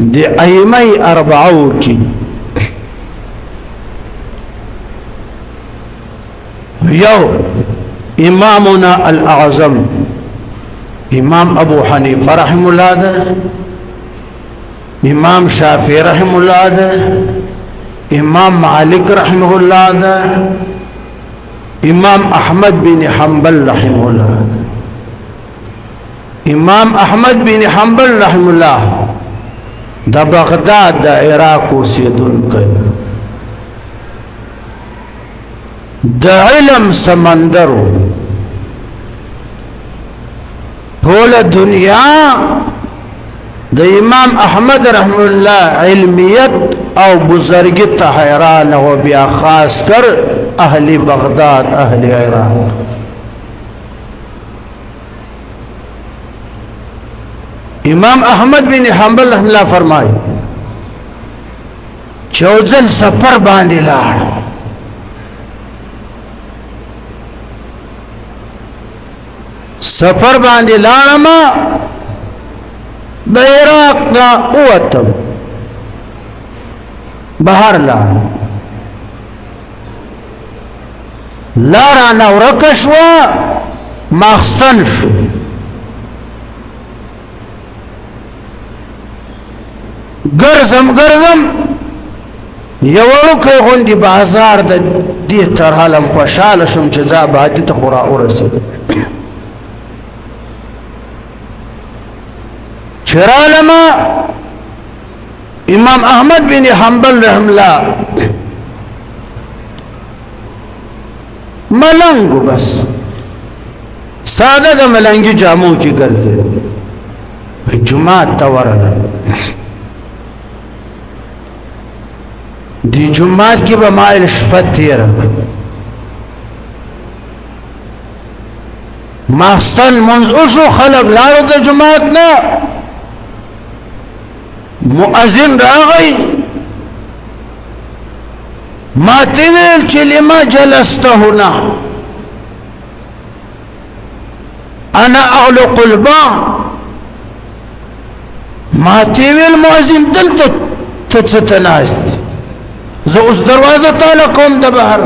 دي ائمه اربعو کی یو امامنا الاعظم امام ابو حنیفه رحم الله ده، امام شافعی رحم الله ده، امام مالک رحمه الله ده، امام احمد بن حنبل رحمه الله ده. امام احمد بن حنبل رحم الله دا بغداد دا عراق اوسیدونکی دا علم سمندرو ټول دنیا د امام احمد رحم الله علمیت او بزرگی ته حیران او بیا خاص کر اهل بغداد اهل عراق. امام احمد بن حنبل رحم الله فرمای چوزل سفر باندې لاړ سفر باندې لاړم د عراق نه اوتم بهر لاړ لارا ورکه شوه ماخستن شو ګرځم یو وړوکی غوندې بازار د دې تر حالم خوشحاله شوم چې زه ابادي ته خو راورسېدم چې رالمه امام احمد بن حنبل رحم الله ملنګو بس ساده د ملنګي جامو کې ګرځي جمعه ته ورغله دی جمعات کی بمائل شپت تیرہ ماستن منز اشو خلق لارو دا جمعات نا مؤذن راغی ما تیویل چی لما جلست ہونا انا اغلق الباب ما تیویل مؤذن دلتا تتناست زه اوس دروازه تاله کوم د بهر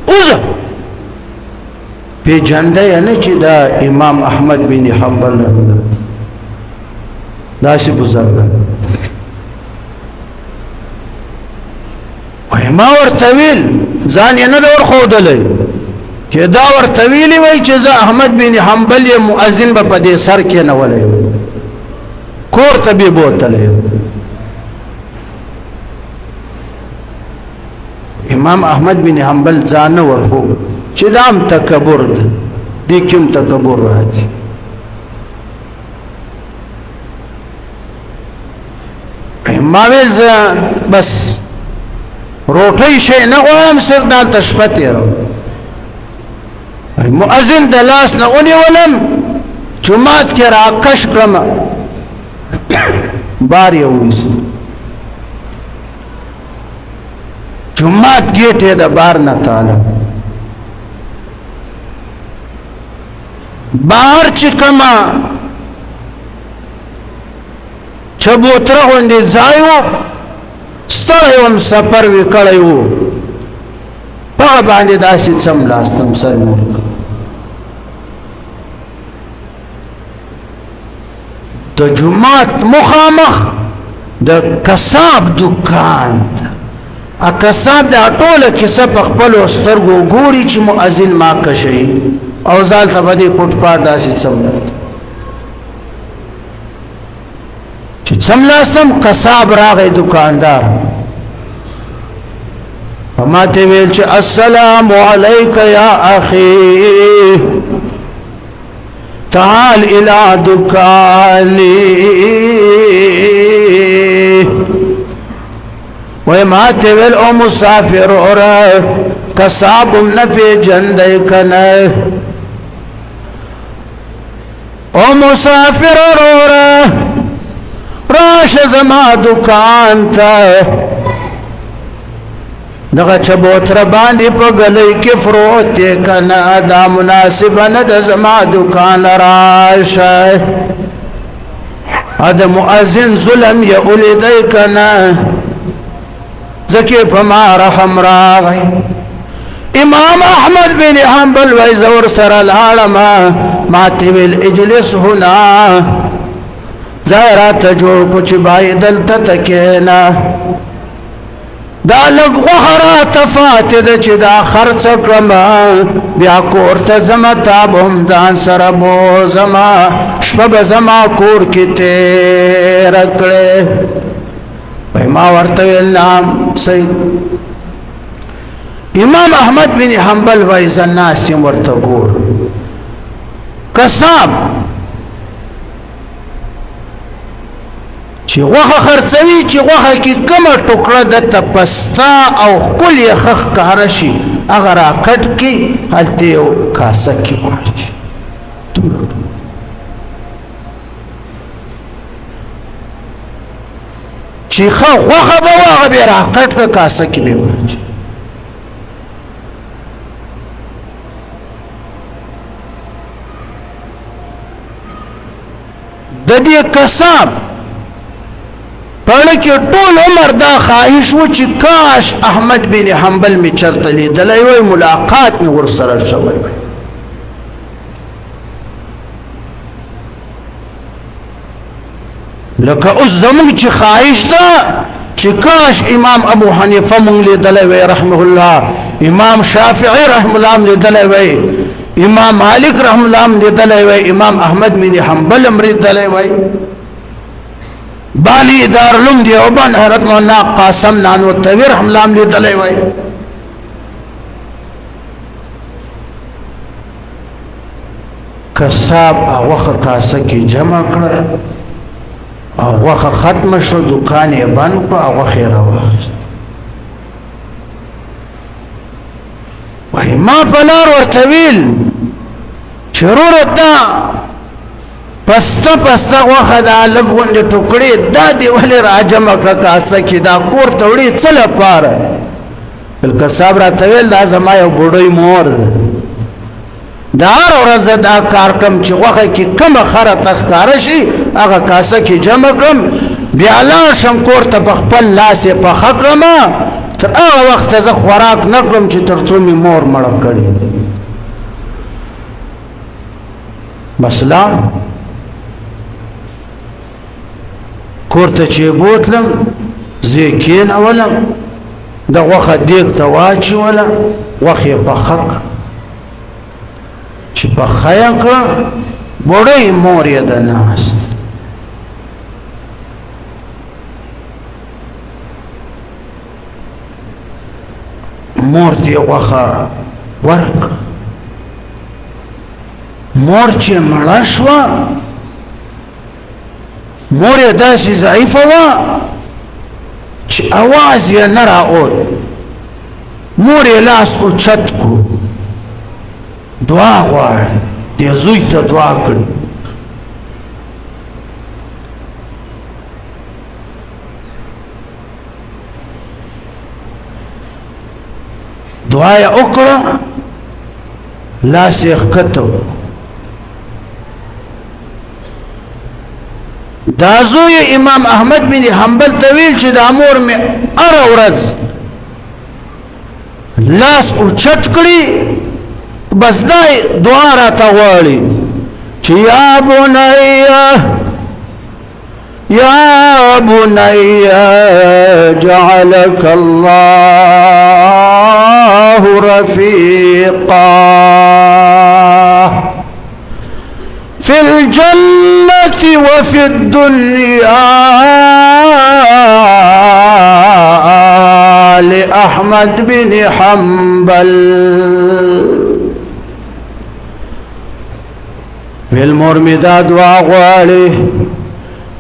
اوزه پیژنده یې نه چې دا امام احمد بن حنبل داسې بزرګ وایي ما ورته ویل ځان یې نه ده ورښودلی چې دا ورته ویلي وای چې زه احمد بن حنبل یم مؤذن به په دې سر کېنولی وی کور ته بې بوتلی امام احمد بن حنبل ځان ورخو چې دام تکبر ده دې کوم تکبر راځي ما ویل زه بس روټۍ شی نه غواړم صرف دلته شپه تېروم مؤذن د لاس نه ونیولم جومات کې راکش کړم بار یې وویست جمعات گیٹ ہے دا بار نہ تالا باہر چکما چبوترا ہوندے زائیو ستایوم سفر وی کڑیو پا باندے داسی سملاستم سر ملک دا جمعات مخامخ دا کساب دکان دا اکساب دا ټوله کیسه په خپلو سترګو ګوري چې مؤذن ما کشي او ځال ته به دې پټ پاټ داسې څملاست چې څملاستم قصاب راغی دکاندار په ما ته ویل چې السلام علیک یا اخي تعال الى دکانی وی ما تیویل او مسافر اورا کسابم نفی جندے کنے او مسافر اورا راش زما دکان تا دغه چبوتر باندې په غلې کې فروت کنا دا مناسب نه د زما دکان راشه اد مؤذن ظلم یا اولیدی کنا زکی پما رحم راغی امام احمد بن حنبل وی زور سر العالما ماتی ویل اجلس ہونا زائرات جوڑ کچھ بائی دلتا تکینا دا لگ غحرات فاتد چی دا خرچ کرما بیا کورت زما تابم دان سر بوزما شپب زما کور کی تیر اکڑے بھئی ما ورطویل نام سید امام احمد بن حنبل ویزن ناسیم ورطا گور کساب چی غوخه خرڅوي چې غوخه کې کومه ټوکړه دته پستا او ښکل یې ښه ښکاره شي هغه راکټ کړي هلته یو کاسه کې واچي چې ښه غوښه به وه هغه بیا راکټ کړه کاسه کې به واچي د دې کساب پړکه ټول عمر دا خواهش و چې کاش احمد بن حنبل می چرته لیدلی وای ملاقات می ورسره شوی وای لکه اوس زموږ چې خواهش ده چې کاش امام ابو حنیفه مونږ لیدلی وای رحمه الله امام شافعی رحمه الله لیدلی وای امام مالک رحمه الله لیدلی وای امام احمد بن حنبل هم لیدلی وای بالی دارالعلوم دیوبند حضرت مولانا قاسم نانوتوی رحمه الله لیدلی وای کساب غوښه کاسه کې جمع کړه او غوښه ختمه شو دکان یې بند کړه او غوښه یې راواخیسته وای ما په لار ورته ویل چې وروره دا پسته پسته غوښه دا لږ غوندې ټوکړې دا دې ولې راجمع کړه کاسه کې دا کور ته وړې څه لپاره بلکې صاحب راته ویل دا زما یو بوډۍ مور ده دا هر ورځ دا کار کوم چې غوښه کې کومه خره ته ښکاره شي هغه کاسه کې جمع کړم بیا لاړ شم کور ته په خپل لاس یې پخه کړمه تر هغه وخته زه خوراک نه کړم چې تر څو مې مور مړه کړې بس لاړ کور ته چې بوتلم زه یې کېنولم د غوښه دیګ ته واچوله غوښه یې پخه کړه چې پخه یې کړه بوډۍ مور یې ده ناست مور ته یې غوښه ورکړه مور چې مړه شوه مور یې داسې ضعیفه وه چې اواز یې نه راوت مور یې لاس اوچت کړو دعا غواړي دې زوی ته دعا کړي دعا یې وکړه لاس یې ښکته دا زوی امام احمد بن حنبل ته ویل چې دا مور مې هره ورځ لاس اوچت کړي بس دا دعا راته غواړي چې یا بني جعلك الله رفيقا في الجنة وفي الدنيا لأحمد بن حنبل بالمور می دا دعا غواړي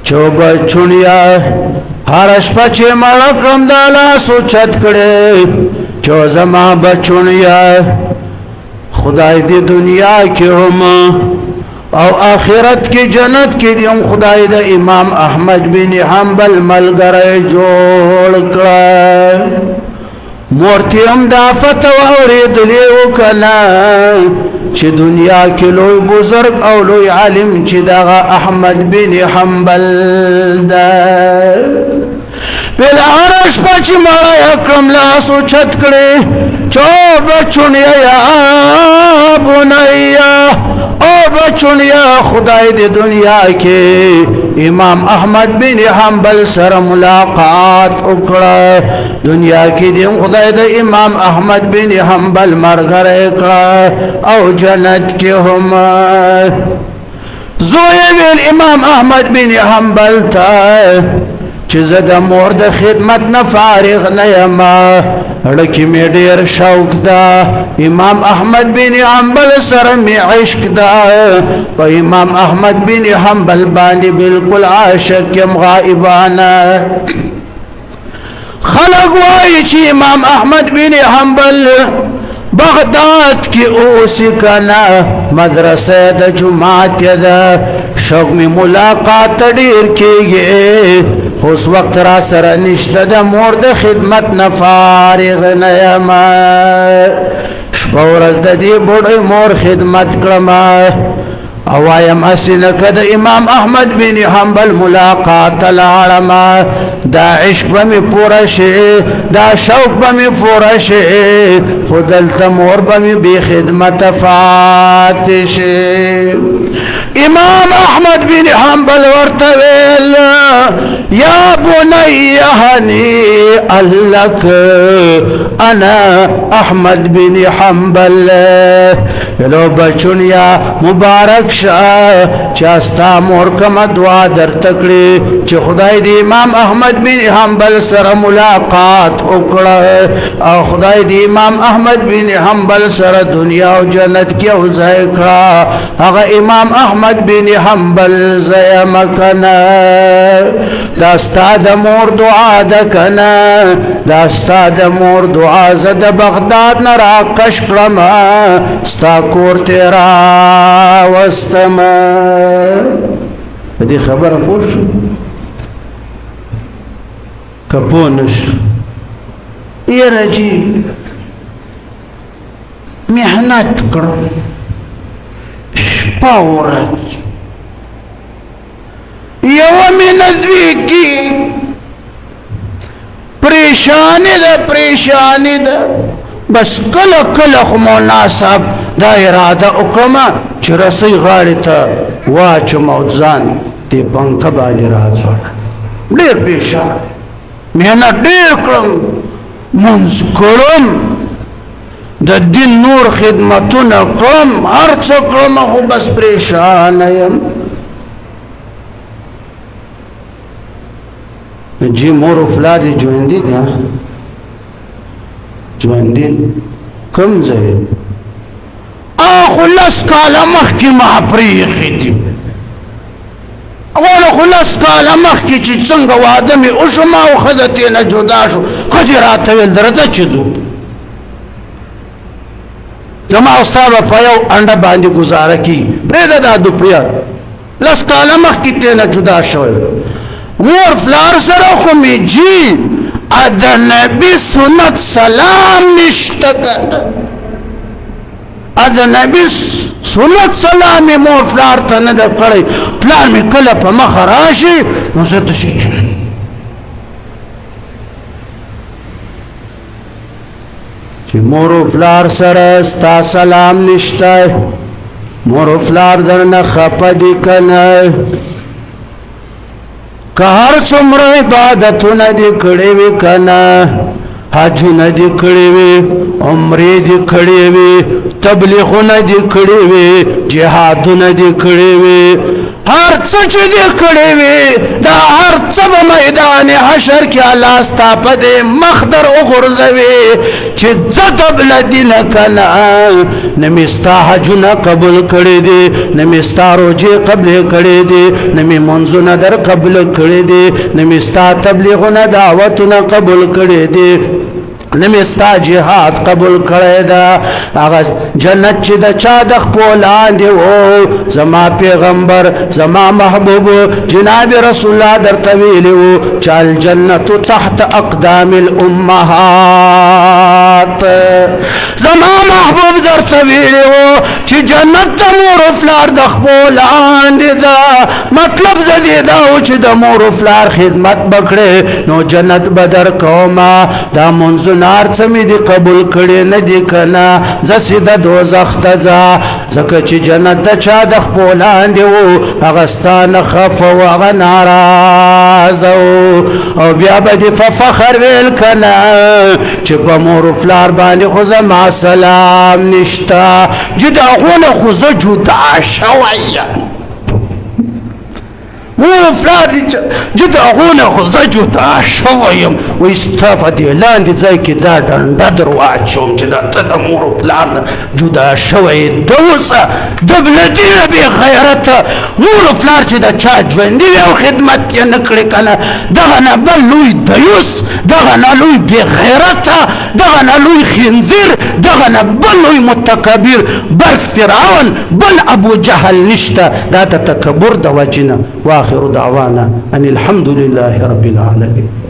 چو بچونیا هر شپه چې مړه کړم دا لاس اوچت کړی چو زما بچونیا خدای دې دنیا کې هم او آخرت کی جنت کی دیم خدای دا امام احمد بن حنبل ملګری جوړ کړ مورتی هم دا فتو اوریدلی وکنا چې دنیا کې لوی بزرگ او لوی عالم چې دغه احمد بن حنبل دا بالعرش پچ مړی اکرم لاسو چت کړي چو بچونیا یا بنیا او بچونیا خدای د دنیا کې امام احمد بن حنبل سره ملاقات وکړه دنیا کې د خدای د امام احمد بن حنبل مرګره کړه او جنت کې هم زوی ویل امام احمد بن حنبل ته چې زه د مور د خدمت نه فارغ نه یم اړکې مې ډېر شوق ده امام احمد بن حنبل سره مې عشق ده په امام احمد بن حنبل باندې بالکل عاشق یم غائبانه خلق وایي چې امام احمد بن حنبل بغداد کی اوسی کنا مدرسه د جماعت ده شوق می ملاقات ډیر کیږي خوش وقت را سره نشته د مور د خدمت نه فارغ نه یم شپه ورځ د دې بوډۍ مور خدمت کړم او وایم اسنه کده امام احمد بن حنبل ملاقات لاړم دا عشق به پورا شي دا شوق به پورا شي خدلته مور به به خدمت فاتش امام احمد بن حنبل ورته ویل یا بني هني لك انا احمد بن حنبل لو بچونیا مبارک شاه چاستا مور کما دعا در تکړي چې خدای دې امام احمد بن حنبل سره ملاقات وکړه او خدای دې امام احمد بن حنبل سره دنیا او جنت کې وځای کړه هغه امام احمد بن حنبل زیا مکنا دا استاد مور دعا ده کنا دا استاد مور دعا زده بغداد نه راکش کړم ستا کور تیرا وستما دې خبره پوه شو که پوه نه شو یاره جي محنت کړم شپه ورځ یوه مې نزدیکي پریشانی ده بس کله کله خو مولانا صاحب دا اراده وکړم چې رسۍ غاړې ته واچوم او ځان دې بنکه باندې راځوړم ډېر پریشان محنت ډېر کړم مونځ کړم د دین نور خدمتونه کړم هر څه کړم خو بس پریشانه یم جی مور و فلار ژوندي دي ژوندي کوم ځای خو لس کاله مخکې ما پرېښي دي اوله خو لس کاله مخکې چې څنګه واده مې وشو ما او ښځه ترېنه جدا شو ښځې راته ویل درځه چې ځو زما او ستا به په یو انډه باندې ګزاره کېږي پرېږده دا دوپړیه لس کاله مخکې ترېنه جدا شوی مور فلار سره خو مې جي د نبي سنت سلام نشته کنه د نبي سنت سلام مې مور فلار ته نه ده کړی پلار مې کله په مخه راشي نو زه داسې چې مور و فلار سره ستا سلام نشته مور و فلار درنه خفه دي کنه که هر څومره عبادتونه دې کړې وي کنه حجونه دې کړې وي عمرې دې کړې وي تبلیغونه دې کړې وي جهادونه دې کړې وي هر څه چې دې کړې وي دا هر څه به میدان حشر کې الله ستا په دې مخ در وغورځوي چې ځه قبله دي نه کنه نه مې ستا حجونه قبول کړي دي نه مې ستا روجې قبلې کړي دي نه مې منځونه در قبول کړي دي نه مې ستا تبلیغونه دعوتونه قبول کړي دي نمی ستا جهاد قبول کړی دا هغه جنت چې د چا د خپو لاندې و زما پیغمبر زما محبوب جناب رسول الله درته ویلي و چې الجنت تحت اقدام الامهات زما محبوب درته ویلي و چې جنت د مور و پلار د خپو لاندې ده مطلب د دې دا و چې د مور و پلار خدمت بکړې نو جنت به درکومه دا منځ نار څه دی قبول کړي نه دي کنه زسې د دوزخ ته ځه ځکه چې جنت د چا د خپو لاندې و هغه ستا نه خفه و هغه ناراضه او بیا به دې په فخر ویل کنه چې په مور و پلار باندې خو زما سلام نشته چې د هغو نه خو زه جدا شوی یم مور و پلار دي چې د هغو نه خو زه جدا شوی یم وایي ستا په دې لاندې ځای کې دا ډنډه در واچوم چې دا ته د مور و پلار نه جدا شوی یې د اوسه د بلدینه بې غیرته مور و پلار چې د چا ژوندي وي او خدمت یې نه کړې که نه دغه نه بل لوی دیوس دغه نه لوی بې غیرته دغه نه لوی خنزیر دغه نه بل لوی متکبر بل فرعون بل ابو جهل نشته دا د تکبر د وجې نه واخر دعوانا ان الحمد لله رب العالمين